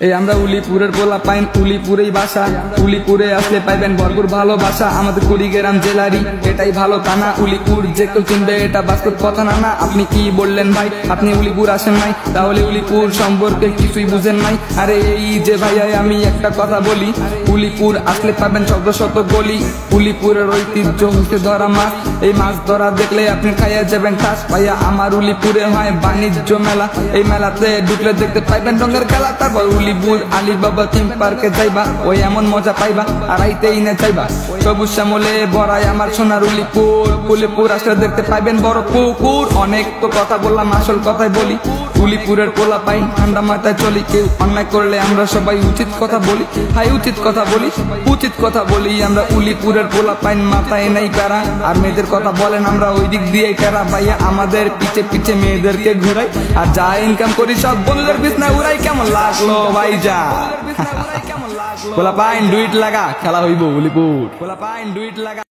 এই আমরা উলিপুরের পোলা পাইন, উলিপুরেই বাসা। উলিপুরে আসলে পাইবেন ভরপুর ভালোবাসা। আমাদের কুড়িগ্রাম জেলারই এটাই ভালো থানা। উলিপুর যে কেউ চিনবে এটা বাস্তব কথা না। না আপনি কি বললেন ভাই, আপনি উলিপুর আসেন নাই, তাহলে উলিপুর সম্পর্কে কিছুই বুঝেন নাই। আরে এই যে ভাইয়া আমি একটা কথা বলি, উলিপুর আসলে পাবেন শত শত গলি। উলিপুরের ঐতিহ্য হচ্ছে ধরা মাছ, এই মাছ ধরা দেখলে আপনি খাইয়া যাবেন ঠাস। ভাইয়া আমার উলিপুরে হয় বাণিজ্য মেলা, এই মেলাতে ঢুকলে দেখতে পাইবেন রঙের খেলা। তারপর উলিপুর আলিবাবা থিম পার্কে যাইবা, ওই এমন মজা পাইবা আর আইতেই না চাইবা। সবুজ শ্যামলে ভরাই আমার সোনার উলিপুর। উলিপুর আসলে দেখতে পাইবেন বড় পুকুর। অনেক তো কথা বললাম, আসল কথাই বলি, উলিপুরের পোলা পাইন ঠান্ডা মাথায় চলি। কেউ অন্যায় করলে আমরা সবাই উচিত কথা বলি। হাই উচিত কথা বলি, উচিত কথা বলি। আমরা উলিপুরের পোলা পাইন, মাথায় নাই প্যারা। আর মেয়েদের কথা বলেন আমরা ওই দিক দিয়ে প্যারা। ভাইয়া আমাদের পিছে পিছে মেয়েদেরকে ঘুরাই, আর যা ইনকাম করি সব বন্ধুদের বিছনা উড়াই। কেমন লাগলো ভাই যা পোলা পাইন ডুইট লাগা, খেলা হইব উলিপুর। পোলা পাইন ডুইট লাগা।